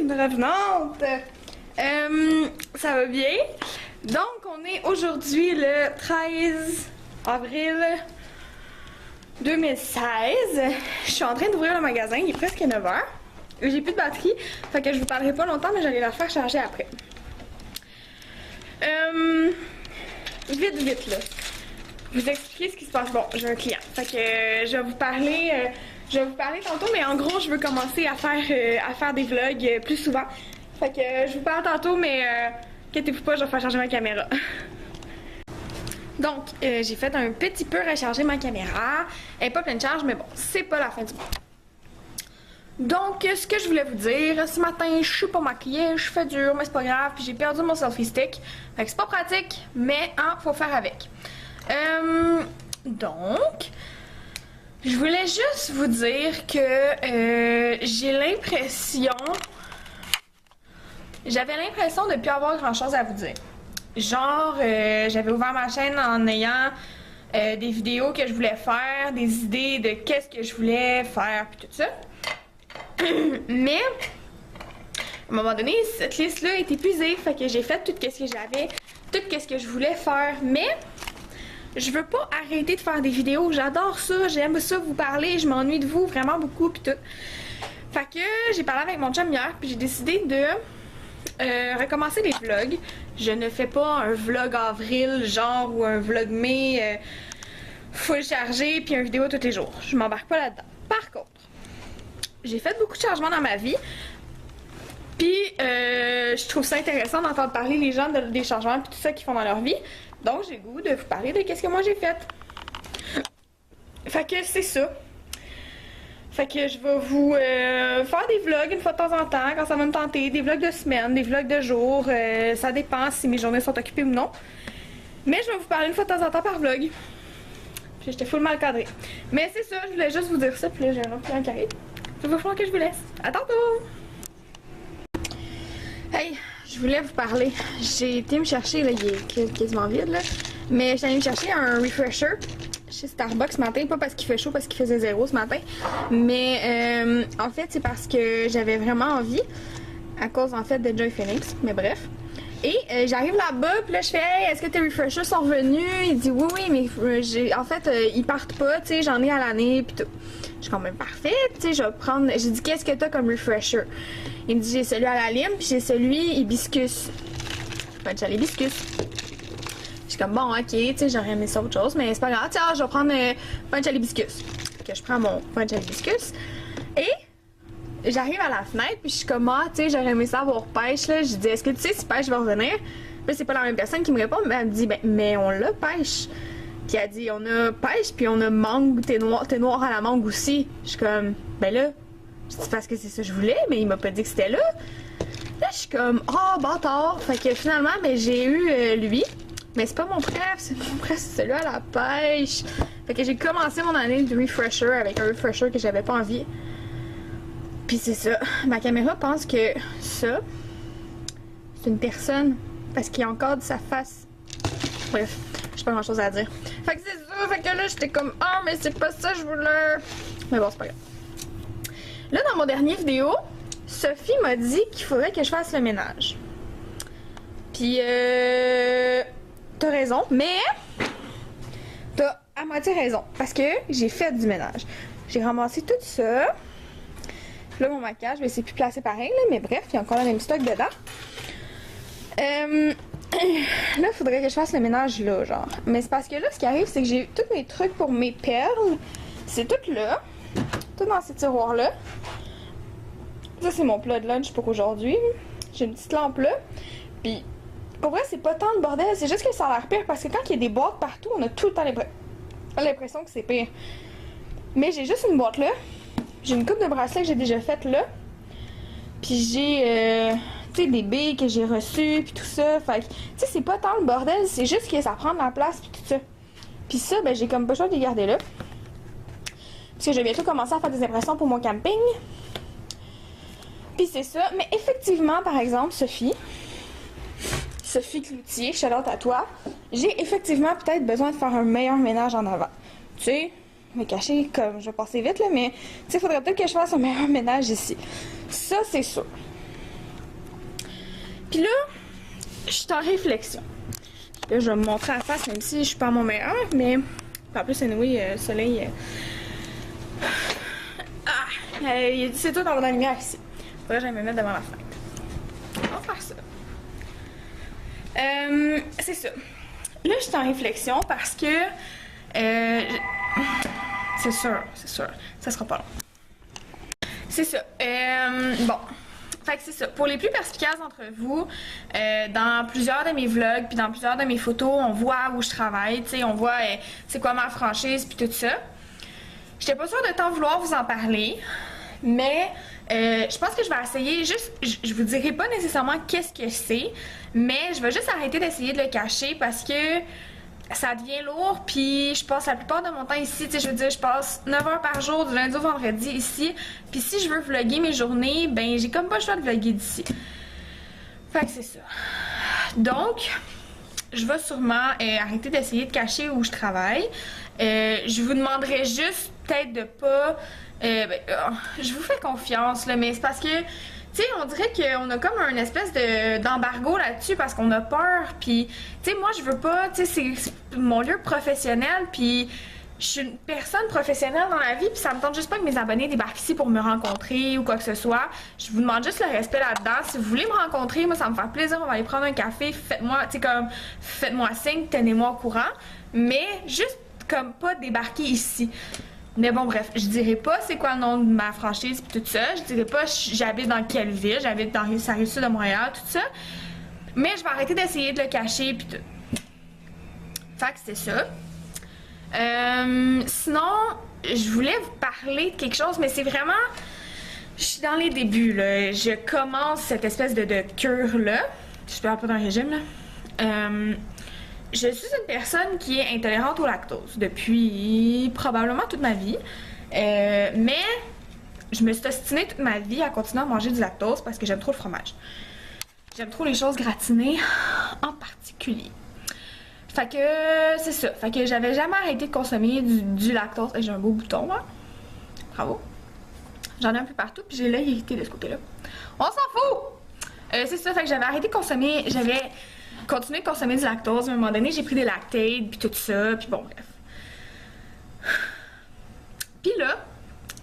une revenante. Ça va bien. Donc, on est aujourd'hui le 13 avril 2016. Je suis en train d'ouvrir le magasin, il est presque 9h. J'ai plus de batterie, fait que je vous parlerai pas longtemps, mais j'allais la faire charger après. Vite là. Vous expliquer ce qui se passe. Bon, j'ai un client. Fait que je vais vous parler tantôt, mais en gros, je veux commencer à faire des vlogs plus souvent. Fait que je vous parle tantôt, mais inquiétez-vous pas, je vais faire charger ma caméra. Donc, j'ai fait un petit peu recharger ma caméra. Elle est pas pleine de charge, mais bon, c'est pas la fin du monde. Donc, ce que je voulais vous dire, ce matin, je suis pas maquillée, je fais dur, mais c'est pas grave, puis j'ai perdu mon selfie stick. Fait que c'est pas pratique, mais faut faire avec. Donc, je voulais juste vous dire que j'avais l'impression de ne plus avoir grand chose à vous dire. Genre, j'avais ouvert ma chaîne en ayant des vidéos que je voulais faire, des idées de qu'est-ce que je voulais faire, puis tout ça. Mais, à un moment donné, cette liste-là est épuisée, fait que j'ai fait tout ce que j'avais, tout ce que je voulais faire, mais je veux pas arrêter de faire des vidéos, j'adore ça, j'aime ça vous parler, je m'ennuie de vous vraiment beaucoup, puis tout. Fait que j'ai parlé avec mon chum hier, puis j'ai décidé de recommencer les vlogs. Je ne fais pas un vlog avril, genre, ou un vlog mai full chargé, puis une vidéo tous les jours. Je m'embarque pas là-dedans. Par contre, j'ai fait beaucoup de changements dans ma vie, puis je trouve ça intéressant d'entendre parler les gens des changements puis tout ça qu'ils font dans leur vie. Donc j'ai le goût de vous parler de qu'est-ce que moi j'ai fait. Fait que c'est ça. Fait que je vais vous faire des vlogs une fois de temps en temps quand ça va me tenter, des vlogs de semaine, des vlogs de jour, ça dépend si mes journées sont occupées ou non. Mais je vais vous parler une fois de temps en temps par vlog. Puis j'étais full mal cadrée. Mais c'est ça, je voulais juste vous dire ça, puis là j'ai un autre client qui arrive. Il va falloir que je vous laisse. À tantôt! Hey, je voulais vous parler. J'ai été me chercher, là, il est quasiment vide, là. Mais j'allais me chercher un refresher chez Starbucks ce matin. Pas parce qu'il fait chaud, parce qu'il faisait 0 ce matin. Mais en fait, c'est parce que j'avais vraiment envie. À cause, en fait, de Joy Phoenix. Mais bref. Et j'arrive là-bas, puis là je fais hey, est-ce que tes refreshers sont revenus? Il dit oui, mais en fait, ils partent pas, tu sais, j'en ai à l'année, puis tout. Je suis quand même parfait, tu sais, je vais prendre. J'ai dit qu'est-ce que t'as comme refresher? Il me dit j'ai celui à la lime, puis j'ai celui hibiscus. Punch à l'hibiscus. Je suis comme bon, ok, tu sais, j'aurais aimé ça autre chose, mais c'est pas grave, tiens, je vais prendre punch à l'hibiscus. Que je prends mon punch à l'hibiscus. Et j'arrive à la fenêtre, puis je suis comme, ah, tu sais, j'aurais aimé ça avoir pêche, là. Je dis, est-ce que tu sais si pêche va revenir? Puis c'est pas la même personne qui me répond, mais elle me dit, ben, mais on l'a pêche. Puis elle dit, on a pêche, puis on a mangue, thé noir à la mangue aussi. Je suis comme, ben là, je dis parce que c'est ça que je voulais, mais il m'a pas dit que c'était là. Là, je suis comme, oh, bâtard. Fait que finalement, ben, j'ai eu lui. Mais c'est pas mon frère, c'est celui à la pêche. Fait que j'ai commencé mon année de refresher avec un refresher que j'avais pas envie. Puis c'est ça, ma caméra pense que ça, c'est une personne, parce qu'il y a encore de sa face. Bref, j'ai pas grand chose à dire. Fait que c'est ça, fait que là j'étais comme, ah mais c'est pas ça je voulais. Mais bon, c'est pas grave. Là dans mon dernier vidéo, Sophie m'a dit qu'il faudrait que je fasse le ménage. Puis t'as raison, mais t'as à moitié raison, parce que j'ai fait du ménage. J'ai ramassé tout ça. Là, mon maquillage, mais c'est plus placé pareil, là, mais bref, il y a encore le même stock dedans. Là, il faudrait que je fasse le ménage là, genre. Mais c'est parce que là, ce qui arrive, c'est que j'ai tous mes trucs pour mes perles. C'est tout là. Tout dans ces tiroirs-là. Ça, c'est mon plat de lunch pour aujourd'hui. J'ai une petite lampe là. Puis, pour vrai, c'est pas tant le bordel. C'est juste que ça a l'air pire parce que quand il y a des boîtes partout, on a tout le temps l'impression que c'est pire. Mais j'ai juste une boîte là. J'ai une coupe de bracelets que j'ai déjà faite là. Puis j'ai, tu sais, des billes que j'ai reçues, puis tout ça. Fait que, tu sais, c'est pas tant le bordel, c'est juste que ça prend de la place, puis tout ça. Puis ça, ben, j'ai comme pas le choix de les garder là. Parce que je vais bientôt commencer à faire des impressions pour mon camping. Puis c'est ça. Mais effectivement, par exemple, Sophie Cloutier, shout-out à toi. J'ai effectivement peut-être besoin de faire un meilleur ménage en avant. Tu sais, me cacher comme je vais passer vite là, mais tu sais, faudrait peut-être que je fasse un meilleur ménage ici. Ça, c'est sûr. Puis là, je suis en réflexion. Là, je vais me montrer à la face, même si je suis pas à mon meilleur, mais en plus, anyway, le soleil. C'est tout en la lumière ici. Faudrait que j'aille me mettre devant la fenêtre. On va faire ça. C'est ça. Là, je suis en réflexion parce que. C'est sûr. Ça sera pas long. C'est ça. Bon. Fait que c'est ça. Pour les plus perspicaces d'entre vous, dans plusieurs de mes vlogs puis dans plusieurs de mes photos, on voit où je travaille, tu sais, on voit c'est quoi ma franchise puis tout ça. J'étais pas sûre de tant vouloir vous en parler, mais je pense que je vais essayer juste, je vous dirai pas nécessairement qu'est-ce que c'est, mais je vais juste arrêter d'essayer de le cacher parce que ça devient lourd, puis je passe la plupart de mon temps ici, tu sais, je veux dire, je passe 9 heures par jour du lundi au vendredi ici, puis si je veux vlogger mes journées, ben j'ai comme pas le choix de vlogger d'ici. Fait que c'est ça. Donc, je vais sûrement arrêter d'essayer de cacher où je travaille. Je vous demanderai juste peut-être de pas... je vous fais confiance, là, mais c'est parce que... Tu sais, on dirait qu'on a comme une espèce d'embargo là-dessus parce qu'on a peur, puis, tu sais, moi, je veux pas, tu sais, c'est mon lieu professionnel, puis je suis une personne professionnelle dans la vie, puis ça me tente juste pas que mes abonnés débarquent ici pour me rencontrer ou quoi que ce soit. Je vous demande juste le respect là-dedans. Si vous voulez me rencontrer, moi, ça va me faire plaisir, on va aller prendre un café, faites-moi, tu sais, comme, faites-moi signe, tenez-moi au courant, mais juste comme pas débarquer ici. Mais bon, bref, je dirais pas c'est quoi le nom de ma franchise pis tout ça. Je dirais pas j'habite dans quelle ville. J'habite dans la Rive-Sud de Montréal, tout ça. Mais je vais arrêter d'essayer de le cacher pis tout. Fait que c'est ça. Sinon, je voulais vous parler de quelque chose, mais c'est vraiment... Je suis dans les débuts, là. Je commence cette espèce de cure-là. Je parle pas d'un régime, là. Je suis une personne qui est intolérante au lactose depuis probablement toute ma vie. Mais je me suis ostinée toute ma vie à continuer à manger du lactose parce que j'aime trop le fromage. J'aime trop les choses gratinées en particulier. Fait que c'est ça. Fait que j'avais jamais arrêté de consommer du lactose. J'ai un beau bouton, là. Bravo. J'en ai un peu partout, puis j'ai l'œil irrité de ce côté-là. On s'en fout! C'est ça, fait que j'avais arrêté de consommer. J'avais continué de consommer du lactose. À un moment donné, j'ai pris des lactates, puis tout ça, puis bon, bref. Puis là,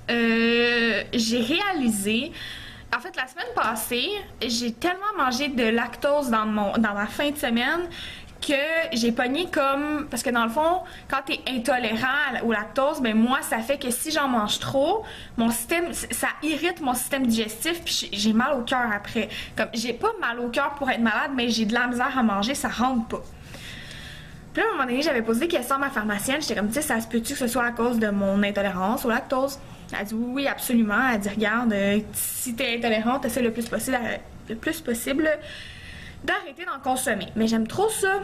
j'ai réalisé... En fait, la semaine passée, j'ai tellement mangé de lactose dans ma fin de semaine que j'ai pogné comme... Parce que dans le fond, quand t'es intolérant au lactose, ben moi, ça fait que si j'en mange trop, mon système... Ça irrite mon système digestif, puis j'ai mal au cœur après. Comme, j'ai pas mal au cœur pour être malade, mais j'ai de la misère à manger, ça rentre pas. Puis là, à un moment donné, j'avais posé des questions à ma pharmacienne. J'étais comme, tu sais, ça se peut-tu que ce soit à cause de mon intolérance au lactose? Elle dit oui, absolument. Elle dit, regarde, si t'es intolérante, essaie le plus possible d'arrêter d'en consommer. Mais j'aime trop ça.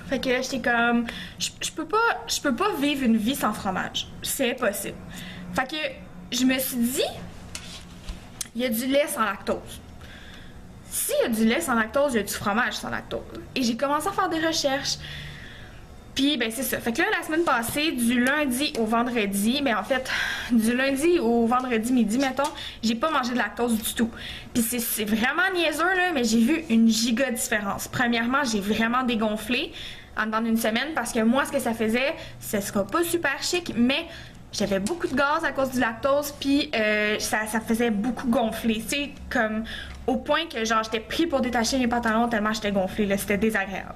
Fait que j'étais comme, je peux pas vivre une vie sans fromage. C'est impossible. Fait que je me suis dit, il y a du lait sans lactose. S'il y a du lait sans lactose, il y a du fromage sans lactose. Et j'ai commencé à faire des recherches. Puis, ben c'est ça. Fait que là, la semaine passée, du lundi au vendredi, mais en fait, du lundi au vendredi midi, mettons, j'ai pas mangé de lactose du tout. Puis c'est vraiment niaiseux, là, mais j'ai vu une giga différence. Premièrement, j'ai vraiment dégonflé en dedans d'une semaine parce que moi, ce que ça faisait, ce sera pas super chic, mais j'avais beaucoup de gaz à cause du lactose, puis ça faisait beaucoup gonfler. Tu sais, comme au point que, genre, j'étais pris pour détacher mes pantalons tellement j'étais gonflée, là. C'était désagréable.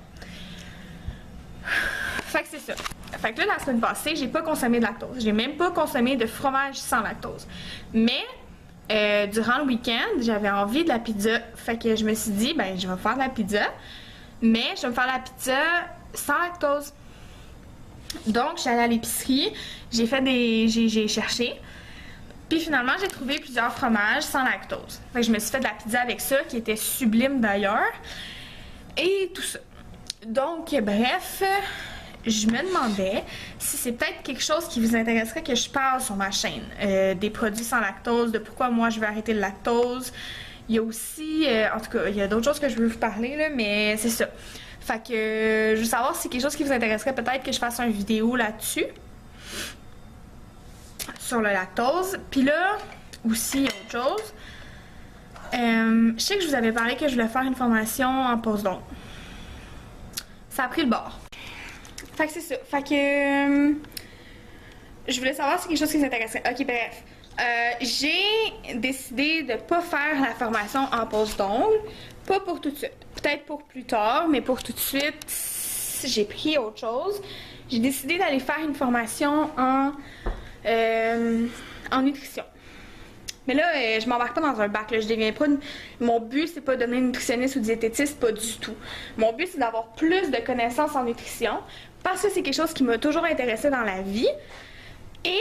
Fait que c'est ça. Fait que là, la semaine passée, j'ai pas consommé de lactose. J'ai même pas consommé de fromage sans lactose. Mais, durant le week-end, j'avais envie de la pizza. Fait que je me suis dit, ben, je vais faire de la pizza. Mais, je vais me faire la pizza sans lactose. Donc, j'allais à l'épicerie. J'ai cherché. Puis finalement, j'ai trouvé plusieurs fromages sans lactose. Fait que je me suis fait de la pizza avec ça, qui était sublime d'ailleurs. Et tout ça. Donc, bref, je me demandais si c'est peut-être quelque chose qui vous intéresserait que je parle sur ma chaîne. Des produits sans lactose, de pourquoi moi je veux arrêter le lactose. Il y a aussi, en tout cas, il y a d'autres choses que je veux vous parler, là, mais c'est ça. Fait que je veux savoir si c'est quelque chose qui vous intéresserait, peut-être que je fasse une vidéo là-dessus. Sur le lactose. Puis là, aussi, autre chose. Je sais que je vous avais parlé que je voulais faire une formation en postdoc. Ça a pris le bord. Fait que c'est ça. Fait que je voulais savoir si c'est quelque chose qui vous intéressait. Ok, bref. J'ai décidé de pas faire la formation en postdoc. Pas pour tout de suite. Peut-être pour plus tard, mais pour tout de suite, j'ai pris autre chose. J'ai décidé d'aller faire une formation en nutrition. Mais là, je m'embarque pas dans un bac. Là. Je deviens pas. Mon but, c'est pas de devenir nutritionniste ou diététiste, pas du tout. Mon but, c'est d'avoir plus de connaissances en nutrition parce que c'est quelque chose qui m'a toujours intéressée dans la vie. Et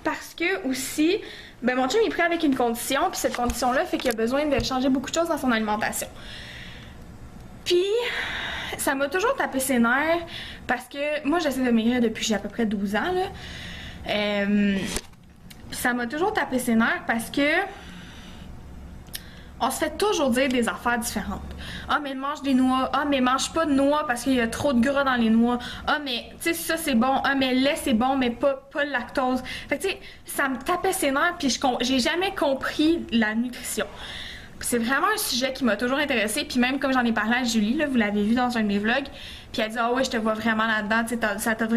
parce que aussi, ben mon chum est pris avec une condition, puis cette condition-là fait qu'il a besoin de changer beaucoup de choses dans son alimentation. Puis, ça m'a toujours tapé ses nerfs parce que moi, j'essaie de maigrir depuis j'ai à peu près 12 ans. Là. Ça m'a toujours tapé ses nerfs parce que on se fait toujours dire des affaires différentes. Ah, mais mange des noix. Ah, mais mange pas de noix parce qu'il y a trop de gras dans les noix. Ah, mais tu sais, ça c'est bon. Ah, mais le lait c'est bon, mais pas le lactose. Fait que tu sais, ça me tapait ses nerfs puis j'ai jamais compris la nutrition. C'est vraiment un sujet qui m'a toujours intéressée. Puis même comme j'en ai parlé à Julie, là, vous l'avez vu dans un de mes vlogs, puis elle dit ah ouais, je te vois vraiment là-dedans.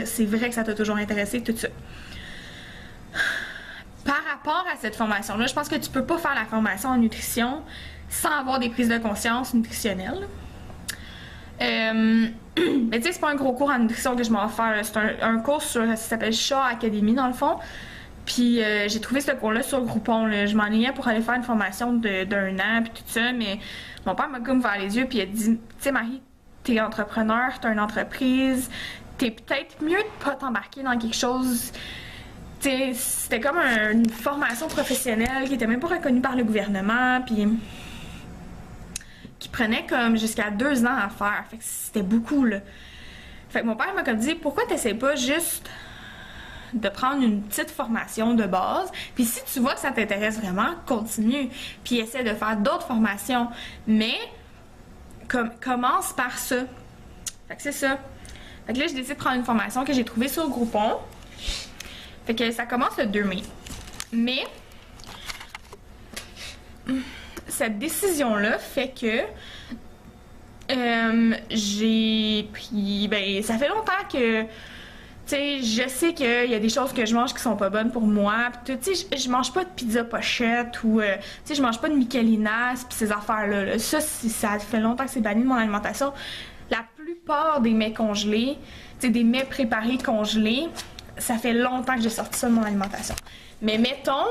C'est vrai que ça t'a toujours intéressé, tout ça. Par rapport à cette formation-là, je pense que tu peux pas faire la formation en nutrition sans avoir des prises de conscience nutritionnelles. Mais tu sais, c'est pas un gros cours en nutrition que je m'en vais faire. C'est un cours ça s'appelle Shaw Academy dans le fond. Puis j'ai trouvé ce cours-là sur Groupon. Là. Je m'enlignais pour aller faire une formation d'un an puis tout ça, mais mon père m'a comme ouvert les yeux puis il a dit, tu sais Marie, t'es entrepreneur, t'as une entreprise, t'es peut-être mieux de pas t'embarquer dans quelque chose. C'était comme une formation professionnelle qui était même pas reconnue par le gouvernement, puis qui prenait comme jusqu'à 2 ans à faire. Fait que c'était beaucoup, là. Fait que mon père m'a comme dit, pourquoi t'essaies pas juste de prendre une petite formation de base, puis si tu vois que ça t'intéresse vraiment, continue, puis essaie de faire d'autres formations, mais commence par ça. Fait que c'est ça. Fait que là, j'ai décidé de prendre une formation que j'ai trouvée sur Groupon. Fait que ça commence le 2 mai. Mais cette décision-là fait que j'ai pris... Ben, ça fait longtemps que... Tu sais, je sais qu'il y a des choses que je mange qui sont pas bonnes pour moi. Tu sais, je mange pas de pizza pochette ou... tu sais, je mange pas de Michelinas pis ces affaires-là. Là. Ça fait longtemps que c'est banni de mon alimentation. La plupart des mets congelés, tu sais, des mets préparés congelés, ça fait longtemps que j'ai sorti ça de mon alimentation. Mais mettons,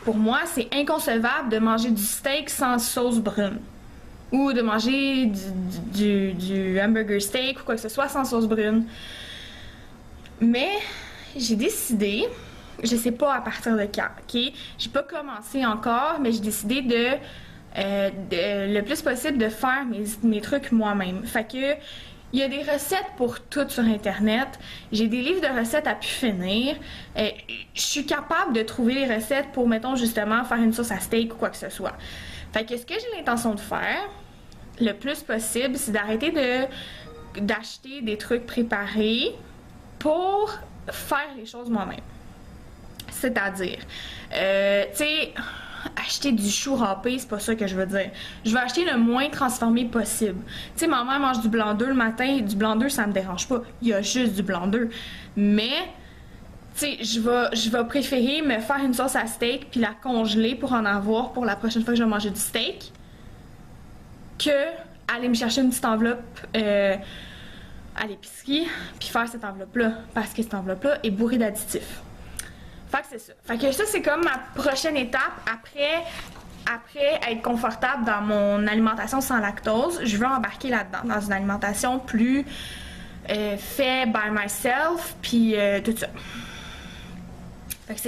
pour moi, c'est inconcevable de manger du steak sans sauce brune. Ou de manger du hamburger steak ou quoi que ce soit sans sauce brune. Mais j'ai décidé, je sais pas à partir de quand, ok? J'ai pas commencé encore, mais j'ai décidé de le plus possible de faire mes trucs moi-même. Fait que il y a des recettes pour tout sur Internet. J'ai des livres de recettes à pu finir. Je suis capable de trouver les recettes pour, mettons, justement, faire une sauce à steak ou quoi que ce soit. Fait que ce que j'ai l'intention de faire, le plus possible, c'est d'arrêter d'acheter des trucs préparés pour faire les choses moi-même. C'est-à-dire, tu sais... acheter du chou râpé, c'est pas ça que je veux dire. Je veux acheter le moins transformé possible. Tu sais, ma mère mange du blanc d'œuf le matin, du blanc d'œuf, ça me dérange pas. Il y a juste du blanc d'œuf. Mais, tu sais, je vais préférer me faire une sauce à steak puis la congeler pour en avoir pour la prochaine fois que je vais manger du steak que aller me chercher une petite enveloppe à l'épicerie puis faire cette enveloppe-là parce que cette enveloppe-là est bourrée d'additifs. Fait que c'est ça. Fait que ça, c'est comme ma prochaine étape après être confortable dans mon alimentation sans lactose. Je veux embarquer là-dedans, dans une alimentation plus fait by myself, puis tout ça. Fait que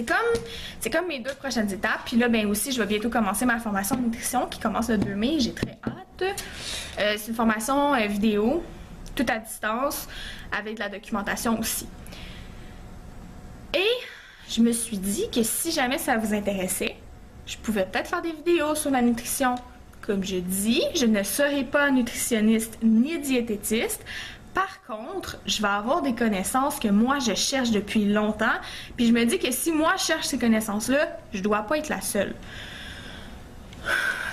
c'est comme mes 2 prochaines étapes. Puis là, ben aussi, je vais bientôt commencer ma formation de nutrition qui commence le 2 mai. J'ai très hâte. C'est une formation vidéo, tout à distance, avec de la documentation aussi. Et je me suis dit que si jamais ça vous intéressait, je pouvais peut-être faire des vidéos sur la nutrition. Comme je dis, je ne serai pas nutritionniste ni diététiste. Par contre, je vais avoir des connaissances que moi je cherche depuis longtemps, puis je me dis que si moi je cherche ces connaissances-là, je dois pas être la seule.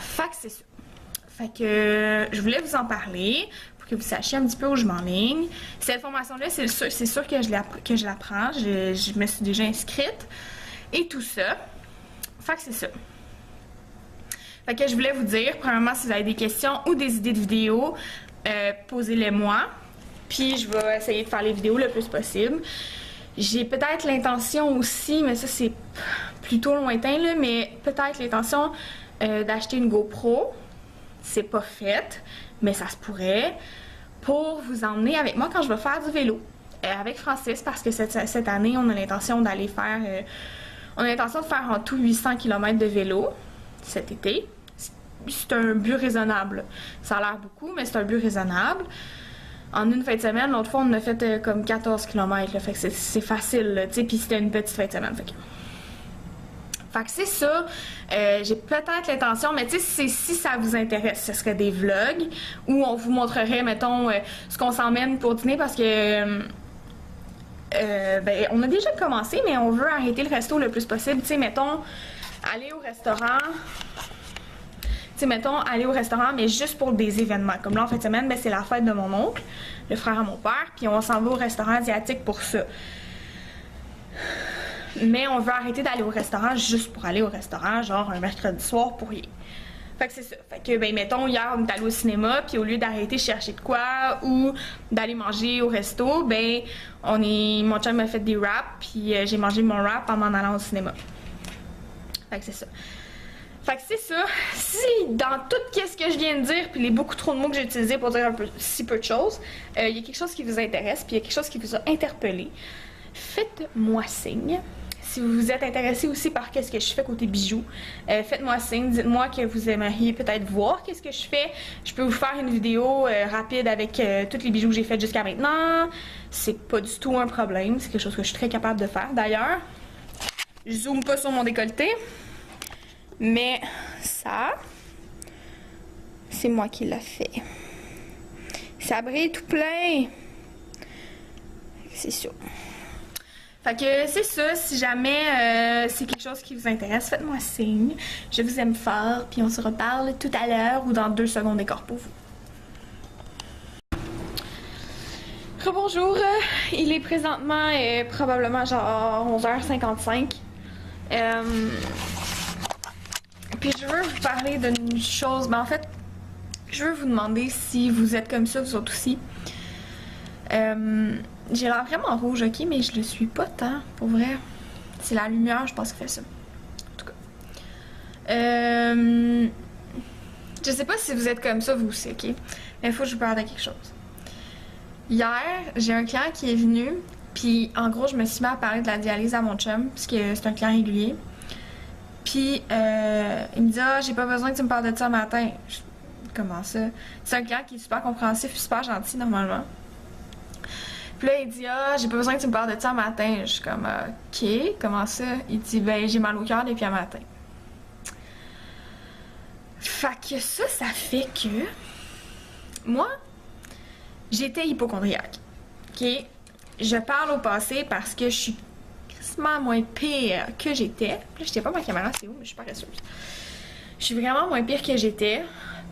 Fait que c'est ça. Fait que je voulais vous en parler pour que vous sachiez un petit peu où je m'enligne. Cette formation-là, c'est sûr que je la prends. Je me suis déjà inscrite et tout ça. Fait que c'est ça. Fait que je voulais vous dire, premièrement, si vous avez des questions ou des idées de vidéos, posez-les moi. Puis je vais essayer de faire les vidéos le plus possible. J'ai peut-être l'intention aussi, mais ça c'est plutôt lointain là, mais peut-être l'intention d'acheter une GoPro. C'est pas fait, mais ça se pourrait. Pour vous emmener avec moi quand je vais faire du vélo. Avec Francis, parce que cette année, on a l'intention d'aller faire... on a l'intention de faire en tout 800 km de vélo cet été. C'est un but raisonnable. Ça a l'air beaucoup, mais c'est un but raisonnable. En une fin de semaine, l'autre fois, on a fait comme 14 km, là, fait que c'est facile, tu sais, puis c'était une petite fin de semaine, fait que c'est ça. J'ai peut-être l'intention, mais tu sais, si ça vous intéresse, ce serait des vlogs où on vous montrerait, mettons, ce qu'on s'emmène pour dîner, parce que ben, on a déjà commencé, mais on veut arrêter le resto le plus possible. Tu sais, mettons, aller au restaurant... Tu sais, mettons, aller au restaurant, mais juste pour des événements. Comme là, en fin de semaine, ben, c'est la fête de mon oncle, le frère à mon père, puis on s'en va au restaurant asiatique pour ça. Mais on veut arrêter d'aller au restaurant juste pour aller au restaurant, genre un mercredi soir pour rien. Fait que c'est ça. Fait que, ben, mettons, hier, on est allé au cinéma, puis au lieu d'arrêter chercher de quoi ou d'aller manger au resto, ben, mon chum m'a fait des wraps, puis j'ai mangé mon wrap en m'en allant au cinéma. Fait que c'est ça. Fait que c'est ça. Si dans tout ce que je viens de dire, puis les beaucoup trop de mots que j'ai utilisés pour dire si peu de choses, il y a quelque chose qui vous intéresse, puis il y a quelque chose qui vous a interpellé, faites-moi signe. Si vous vous êtes intéressé aussi par qu'est-ce que je fais côté bijoux, faites-moi signe, dites-moi que vous aimeriez peut-être voir qu'est-ce que je fais. Je peux vous faire une vidéo rapide avec tous les bijoux que j'ai fait jusqu'à maintenant. C'est pas du tout un problème, c'est quelque chose que je suis très capable de faire. D'ailleurs, je zoome pas sur mon décolleté, mais ça, c'est moi qui l'ai fait. Ça brille tout plein. C'est sûr. Fait que c'est ça, si jamais c'est quelque chose qui vous intéresse, faites-moi signe. Je vous aime fort, puis on se reparle tout à l'heure ou dans 2 secondes d'écart pour vous. Rebonjour, il est présentement probablement genre 11h55. Puis je veux vous parler d'une chose, ben en fait, je veux vous demander si vous êtes comme ça, vous autres aussi. J'ai l'air vraiment rouge, ok, mais je le suis pas tant, pour vrai. C'est la lumière, je pense, qui fait ça. En tout cas. Je sais pas si vous êtes comme ça, vous aussi, ok? Mais il faut que je vous parle de quelque chose. Hier, j'ai un client qui est venu, puis en gros, je me suis mis à parler de la dialyse à mon chum, parce que c'est un client régulier. Puis, il me dit « Ah, j'ai pas besoin que tu me parles de ça le matin. » Comment ça? C'est un client qui est super compréhensif et super gentil, normalement. Puis là, il dit « Ah, j'ai pas besoin que tu me parles de ça le matin. » Je suis comme « Ok, comment ça? » Il dit « Ben, j'ai mal au cœur depuis un matin. » Fait que ça fait que... Moi, j'étais hypocondriaque. Ok? Je parle au passé parce que je suis moins pire que j'étais. Là, je sais pas ma caméra, c'est où, mais je suis paresseuse. Je suis vraiment moins pire que j'étais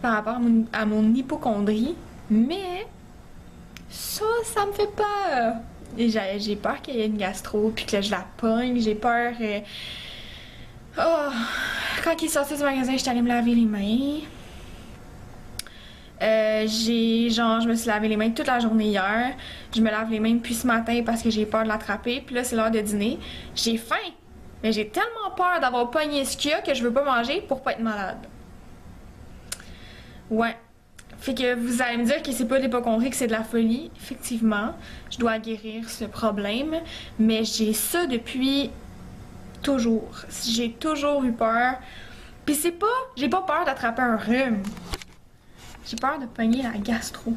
par rapport à mon hypocondrie, mais ça me fait peur. Et j'ai peur qu'il y ait une gastro, puis que là, je la pogne. J'ai peur... Oh, quand il est sorti du magasin, j'étais allée me laver les mains. Je me suis lavé les mains toute la journée hier. Je me lave les mains depuis ce matin parce que j'ai peur de l'attraper. Puis là, c'est l'heure de dîner. J'ai faim, mais j'ai tellement peur d'avoir pogné ce qu'il y a que je veux pas manger pour pas être malade. Ouais. Fait que vous allez me dire que c'est pas de l'hypocondrie, que c'est de la folie. Effectivement, je dois guérir ce problème. Mais j'ai ça depuis toujours. J'ai toujours eu peur. Puis c'est pas... J'ai pas peur d'attraper un rhume. J'ai peur de pogner la gastro.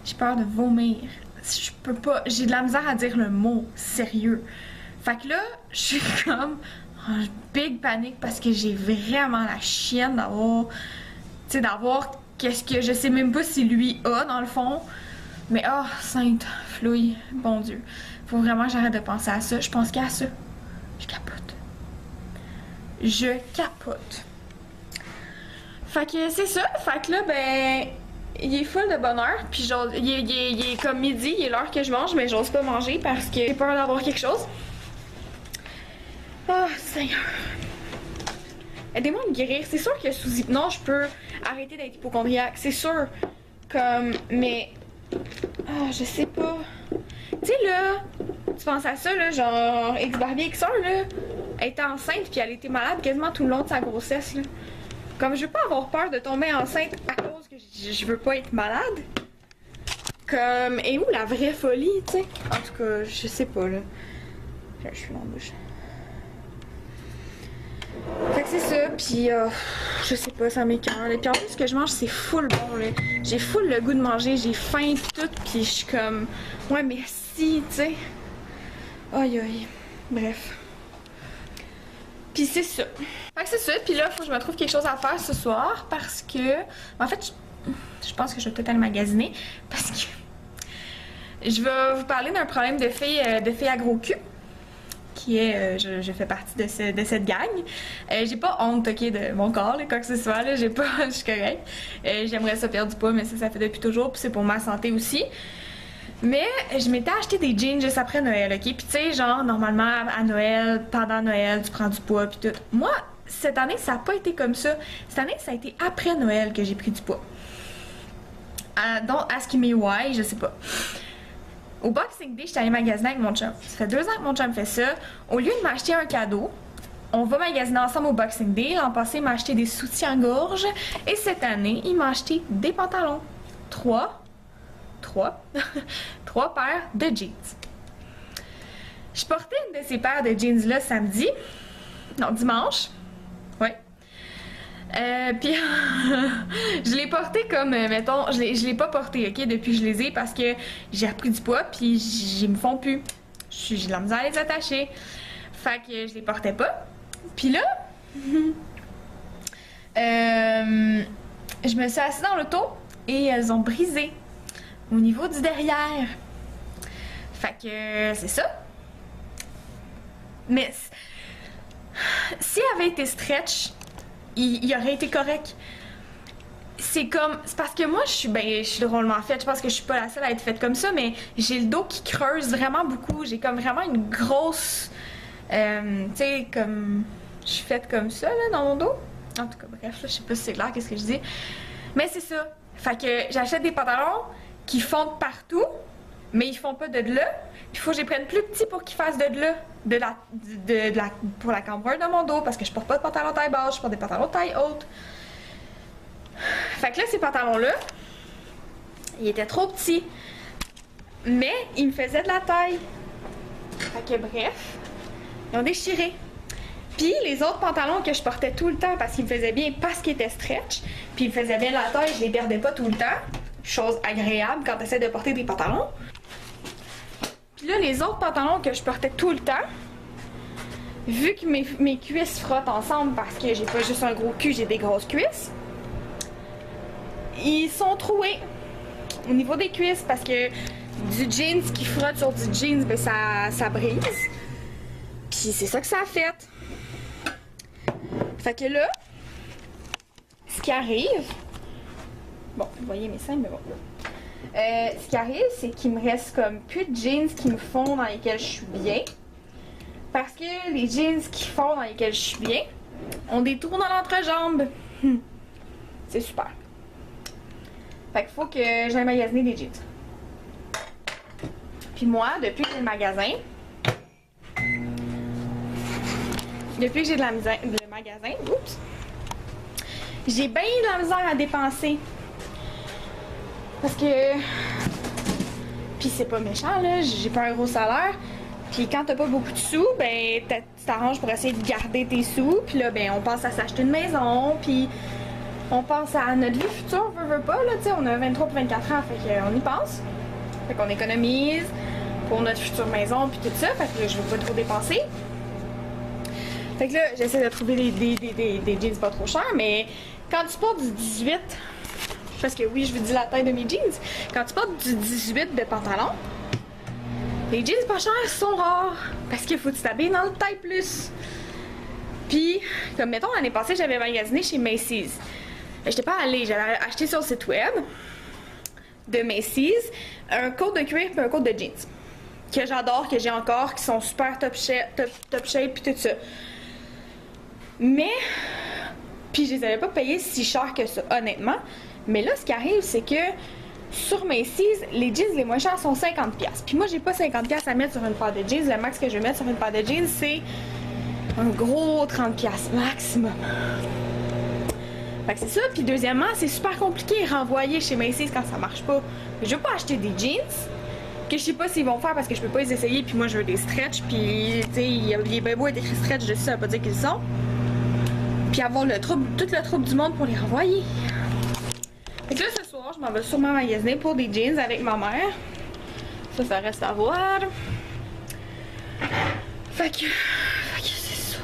J'ai peur de vomir. Je peux pas... J'ai de la misère à dire le mot sérieux. Fait que là, je suis comme en big panique parce que j'ai vraiment la chienne d'avoir... Tu sais, d'avoir qu'est-ce que... Je sais même pas si lui a, dans le fond. Mais oh, sainte flouille, bon Dieu. Faut vraiment que j'arrête de penser à ça. Je pense qu'à ça. Je capote. Je capote. Fait que c'est ça. Fait que là, ben, il est full de bonne heure. Puis genre, il est comme midi, il est l'heure que je mange, mais j'ose pas manger parce que j'ai peur d'avoir quelque chose. Oh, Seigneur. Aidez-moi à me guérir. C'est sûr que sous hypnose, je peux arrêter d'être hypochondriaque. C'est sûr. Comme, mais. Ah, je sais pas. Tu sais, là, tu penses à ça, là, genre, ex-Barbie Xer, là, elle était enceinte, puis elle était malade quasiment tout le long de sa grossesse, là. Comme, je veux pas avoir peur de tomber enceinte à cause que je veux pas être malade. Comme, et où la vraie folie, tu sais? En tout cas, je sais pas, là. Je suis dans la bouche. Fait que c'est ça, pis je sais pas, ça m'écoeure. Puis en plus, ce que je mange, c'est full bon, là. J'ai full le goût de manger, j'ai faim pis tout, pis je suis comme... Ouais, mais si, tu sais. Aïe, aïe. Bref. Pis c'est ça. Fait que c'est ça, pis là, faut que je me trouve quelque chose à faire ce soir, parce que... En fait, je pense que je vais peut-être aller magasiner, parce que... Je vais vous parler d'un problème de filles à gros cul. Qui est, je fais partie de cette gang. J'ai pas honte, ok, de mon corps, là, quoi que ce soit, là, j'ai pas, je suis correcte. J'aimerais ça perdre du poids, mais ça fait depuis toujours, puis c'est pour ma santé aussi. Mais je m'étais acheté des jeans juste après Noël, ok? Puis tu sais, genre, normalement, à Noël, pendant Noël, tu prends du poids, puis tout. Moi, cette année, ça a pas été comme ça. Cette année, ça a été après Noël que j'ai pris du poids. Donc, ask me why, je sais pas. Au Boxing Day, j'étais allée magasiner avec mon chum. Ça fait 2 ans que mon chum fait ça. Au lieu de m'acheter un cadeau, on va magasiner ensemble au Boxing Day. L'an passé, il m'a acheté des soutiens-gorge. Et cette année, il m'a acheté des pantalons. 3 paires de jeans. Je portais une de ces paires de jeans-là samedi. Non, dimanche. Ouais. Puis je l'ai porté comme, mettons, je l'ai pas porté, ok, depuis que je les ai parce que j'ai repris du poids puis ils me font plus. J'ai de la misère à les attacher. Fait que je les portais pas. Puis là, je me suis assise dans l'auto et elles ont brisé au niveau du derrière. Fait que c'est ça. Mais si elle avait été stretch, il aurait été correct. C'est comme... C'est parce que moi, je suis drôlement faite. Je pense que je suis pas la seule à être faite comme ça, mais j'ai le dos qui creuse vraiment beaucoup. J'ai comme vraiment une grosse... tu sais, comme... Je suis faite comme ça, là, dans mon dos. En tout cas, bref, là, je sais pas si c'est clair qu'est-ce que je dis. Mais c'est ça. Fait que j'achète des pantalons qui fondent partout, mais ils font pas de là. Puis il faut que je les prenne plus petits pour qu'ils fassent de là. Pour la cambrure de mon dos, parce que je porte pas de pantalon taille basse, je porte des pantalons taille haute. Fait que là, ces pantalons-là, ils étaient trop petits. Mais ils me faisaient de la taille. Fait que bref, ils ont déchiré. Puis les autres pantalons que je portais tout le temps parce qu'ils me faisaient bien, parce qu'ils étaient stretch, puis ils me faisaient bien la taille, je les perdais pas tout le temps. Chose agréable quand tu essaies de porter des pantalons. Puis là, les autres pantalons que je portais tout le temps, vu que mes cuisses frottent ensemble parce que j'ai pas juste un gros cul, j'ai des grosses cuisses, ils sont troués au niveau des cuisses parce que du jeans qui frotte sur du jeans, ben ça brise. Puis c'est ça que ça a fait. Fait que là, ce qui arrive... Bon, vous voyez mes seins, mais bon. Ce qui arrive, c'est qu'il me reste comme plus de jeans qui me font dans lesquels je suis bien. Parce que les jeans qui font dans lesquels je suis bien ont des trous dans l'entrejambe. C'est super. Fait qu'il faut que j'aille magasiner des jeans. Puis moi, depuis que j'ai le magasin... Depuis que j'ai le magasin, oups, j'ai bien de la misère à dépenser. Parce que... Puis c'est pas méchant, là, j'ai pas un gros salaire. Puis quand t'as pas beaucoup de sous, ben tu t'arranges pour essayer de garder tes sous. Puis là, ben on pense à s'acheter une maison, puis on pense à notre vie future, on veut pas, là, tu sais, on a 23 pour 24 ans, fait qu'on y pense. Fait qu'on économise pour notre future maison, puis tout ça, fait que là, je veux pas trop dépenser. Fait que là, j'essaie de trouver des jeans pas trop chers, mais quand tu portes du 18, Parce que oui, je vous dis la taille de mes jeans. Quand tu portes du 18 de pantalon, les jeans pas chers sont rares. Parce qu'il faut t'habiller dans le taille plus. Puis, comme mettons, l'année passée, j'avais magasiné chez Macy's. J'étais pas allée, j'avais acheté sur le site web de Macy's un coat de cuir et un coat de jeans. Que j'adore, que j'ai encore, qui sont super top shape puis tout ça. Mais, puis je les avais pas payés si cher que ça, honnêtement. Mais là, ce qui arrive, c'est que sur Macy's, les jeans les moins chers sont 50$. Puis moi, j'ai pas 50$ à mettre sur une paire de jeans. Le max que je vais mettre sur une paire de jeans, c'est un gros 30$ maximum. Fait que c'est ça. Puis deuxièmement, c'est super compliqué à renvoyer chez Macy's quand ça marche pas. Je veux pas acheter des jeans que je sais pas s'ils vont faire parce que je peux pas les essayer. Puis moi, je veux des stretch. Puis, tu sais, il est bien beau être écrit stretch dessus, ça veut pas dire qu'ils sont. Puis avoir tout le trouble du monde pour les renvoyer. Fait que là, ce soir, je m'en vais sûrement magasiner pour des jeans avec ma mère. Ça reste à voir. Fait que c'est ça.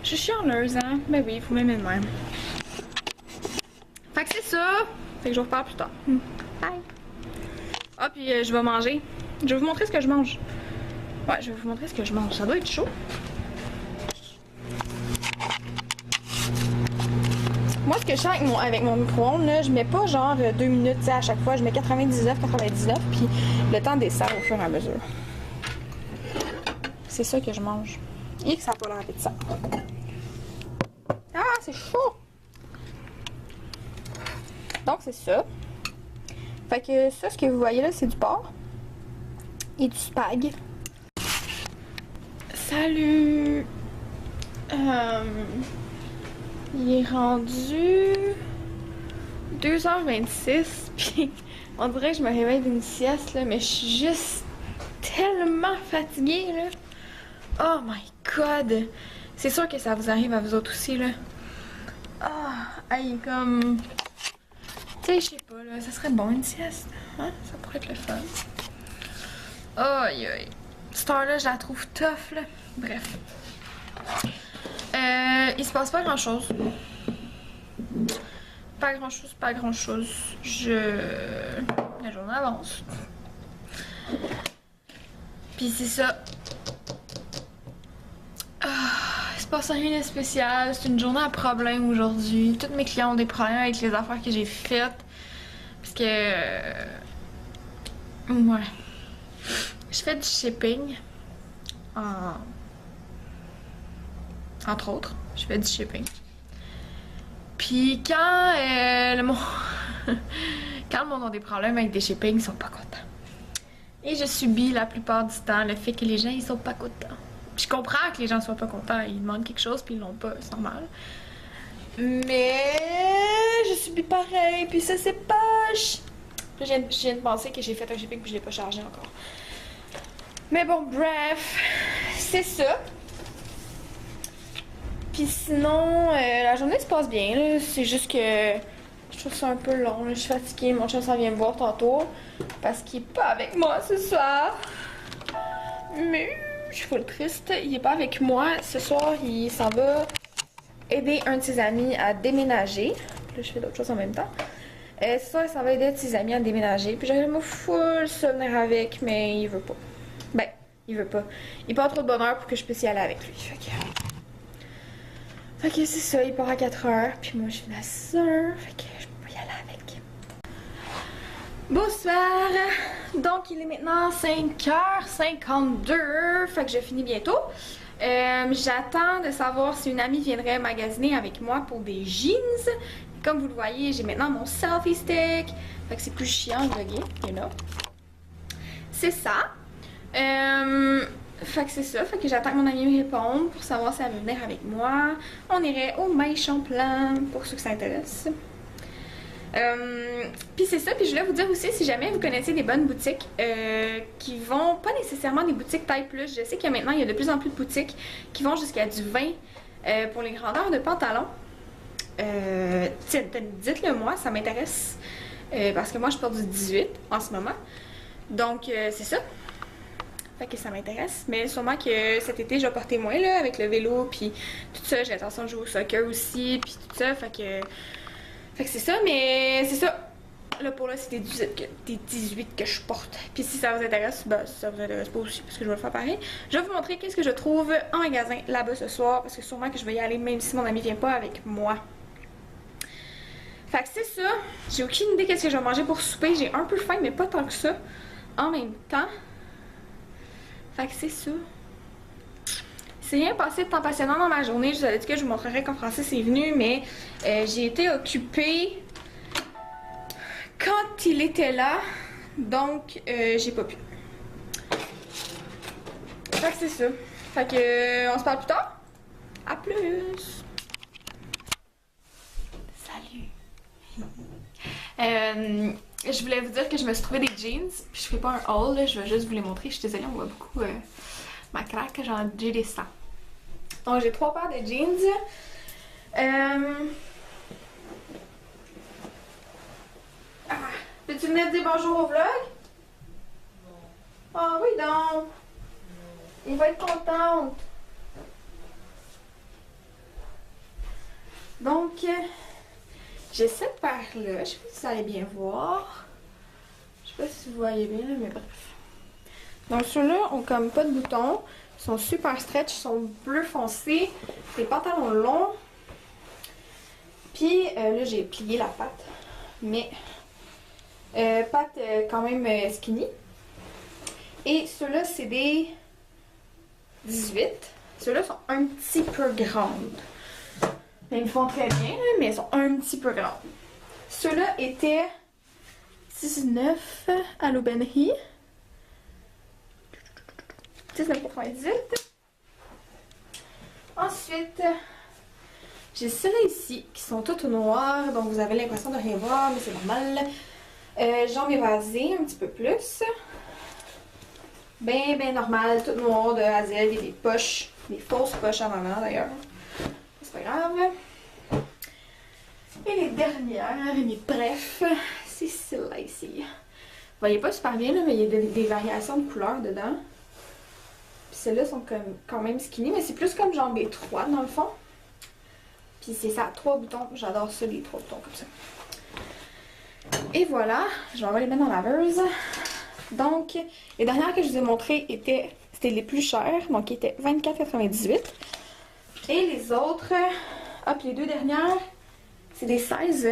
Je suis chialeuse, hein? Ben oui, il faut m'aimer de même. Fait que c'est ça. Fait que je vous reparle plus tard. Bye! Ah, puis je vais manger. Je vais vous montrer ce que je mange. Ouais, je vais vous montrer ce que je mange. Ça doit être chaud. Moi, ce que je fais avec mon micro-ondes, je mets pas genre 2 minutes, tu sais, à chaque fois. Je mets 99, puis le temps dessert au fur et à mesure. C'est ça que je mange. Et que ça n'a pas l'air appétissant. Ah, c'est chaud! Donc, c'est ça. Fait que ça, ce que vous voyez là, c'est du porc. Et du spag. Salut! Il est rendu 2h26, puis on dirait que je me réveille d'une sieste, là, mais je suis juste tellement fatiguée, là. Oh my god! C'est sûr que ça vous arrive à vous autres aussi, là. Ah, hey, comme... Tu sais, je sais pas, là, ça serait bon une sieste, hein? Ça pourrait être le fun. Aïe, aïe. Cette heure-là, je la trouve tough, là. Bref. Il se passe pas grand-chose. Pas grand-chose, pas grand-chose. La journée avance. Puis c'est ça. Il se passe rien de spécial. C'est une journée à problème aujourd'hui. Tous mes clients ont des problèmes avec les affaires que j'ai faites. Parce que... ouais. Je fais du shipping. Entre autres, je fais du shipping. Puis quand le monde... quand le monde a des problèmes avec des shippings, ils sont pas contents. Et je subis la plupart du temps le fait que les gens, ils sont pas contents. Je comprends que les gens soient pas contents, ils demandent quelque chose puis ils l'ont pas, c'est normal. Mais je subis pareil, puis ça c'est poche. Je viens de penser que j'ai fait un shipping puis je l'ai pas chargé encore. Mais bon, bref, c'est ça. Puis sinon, la journée se passe bien, là. C'est juste que je trouve ça un peu long, là. Je suis fatiguée, mon chien s'en vient me voir tantôt parce qu'il est pas avec moi ce soir. Mais je suis full triste, il est pas avec moi. Ce soir, il s'en va aider un de ses amis à déménager. Là, je fais d'autres choses en même temps. Ce soir, il s'en va aider un de ses amis à déménager. Puis j'aimerais me full se venir avec, mais il veut pas. Ben, il veut pas. Il part trop de bonheur pour que je puisse y aller avec lui. Fait que c'est ça, il part à 4h, puis moi je finis à 6h, fait que je peux pas y aller avec. Bonsoir! Donc il est maintenant 5h52, fait que je finis bientôt. J'attends de savoir si une amie viendrait magasiner avec moi pour des jeans. Comme vous le voyez, j'ai maintenant mon selfie stick, fait que c'est plus chiant de vlogger, you know. C'est ça. Fait que c'est ça, fait que j'attends que mon ami me réponde pour savoir si elle veut venir avec moi. On irait au Maille-Champlain pour ceux que ça intéresse. Puis c'est ça, puis je voulais vous dire aussi, si jamais vous connaissez des bonnes boutiques qui vont, pas nécessairement des boutiques taille plus, je sais que maintenant il y a de plus en plus de boutiques qui vont jusqu'à du 20 pour les grandeurs de pantalons. Dites-le moi, ça m'intéresse parce que moi je porte du 18 en ce moment. Donc c'est ça. Fait que ça m'intéresse, mais sûrement que cet été je vais porter moins là avec le vélo puis tout ça, j'ai l'intention de jouer au soccer aussi puis tout ça, fait que Fait que c'est ça, mais c'est ça. Là, pour là, c'est des 18 que je porte. Puis si ça vous intéresse, ben, si ça vous intéresse pas aussi, parce que je vais le faire pareil, je vais vous montrer qu'est-ce que je trouve en magasin là-bas ce soir, parce que sûrement que je vais y aller même si mon ami vient pas avec moi. Fait que c'est ça. J'ai aucune idée qu'est-ce que je vais manger pour souper. J'ai un peu faim, mais pas tant que ça en même temps. Fait que c'est ça. C'est rien passé de temps passionnant dans ma journée. Je vous avais dit que je vous montrerai quand Francis est venu, mais j'ai été occupée quand il était là, donc j'ai pas pu. Fait que c'est ça. Fait que on se parle plus tard. À plus. Salut. Je voulais vous dire que je me suis trouvé des jeans, puis je fais pas un haul, là, je vais juste vous les montrer. Je suis désolée, on voit beaucoup ma craque, genre j'ai des sangs. Donc j'ai 3 paires de jeans. Peux-tu venir dire bonjour au vlog? Ah oui donc! Il va être content. Donc, j'ai cette paire-là. Je sais pas si vous allez bien voir. Je sais pas si vous voyez bien, là, mais bref. Donc, ceux-là ont comme pas de boutons. Ils sont super stretch. Ils sont bleu foncé. Des pantalons longs. Puis, là, j'ai plié la patte. Mais, patte quand même skinny. Et ceux-là, c'est des 18. Ceux-là sont un petit peu grandes. Ils me font très bien, mais ils sont un petit peu grands. Ceux-là étaient 19 à l'Aubainerie. 19,98. Ensuite, j'ai ceux-là ici qui sont toutes noires, donc vous avez l'impression de rien voir, mais c'est normal. Jambes évasées un petit peu plus. Ben normal, tout noir de A à Z. Il y a des poches, des fausses poches en avant d'ailleurs. C'est pas grave. Et les dernières, mais bref, c'est celle-là ici. Vous voyez pas super bien là, mais il y a des variations de couleurs dedans. Puis celles-là sont quand même skinny, mais c'est plus comme jambes étroites dans le fond. Puis c'est ça, 3 boutons. J'adore ça, les 3 boutons comme ça. Et voilà, je vais les mettre dans la laveuse. Donc, les dernières que je vous ai montrées c'était les plus chères, donc qui étaient 24,98. Et les autres, hop, les 2 dernières, c'est des 16.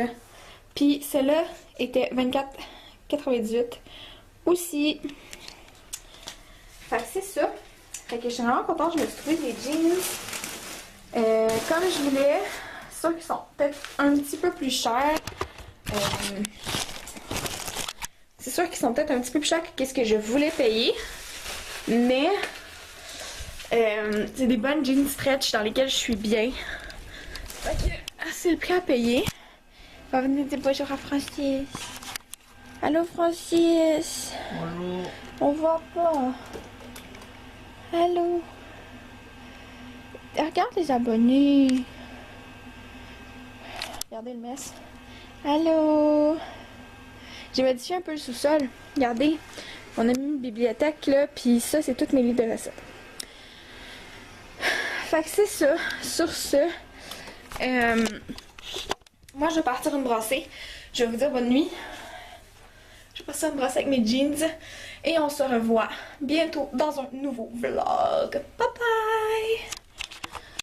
Puis celle-là était 24,98 aussi. Fait que c'est ça. Fait que je suis vraiment contente, je me suis trouvé des jeans comme je voulais. C'est sûr qu'ils sont peut-être un petit peu plus chers. C'est sûr qu'ils sont peut-être un petit peu plus chers que ce que je voulais payer. Mais c'est des bonnes jeans stretch dans lesquelles je suis bien. Fait que c'est le prix à payer. On va venir dire bonjour à Francis. Allô Francis. Bonjour. On voit pas. Allô. Regarde les abonnés. Regardez le mess. Allô. J'ai modifié un peu le sous-sol. Regardez. On a mis une bibliothèque là. Puis ça, c'est toutes mes livres de recettes. Fait que c'est ça. Sur ce. Moi, je vais partir une brassée. Je vais vous dire bonne nuit. Je vais passer une brassée avec mes jeans. Et on se revoit bientôt dans un nouveau vlog. Bye bye!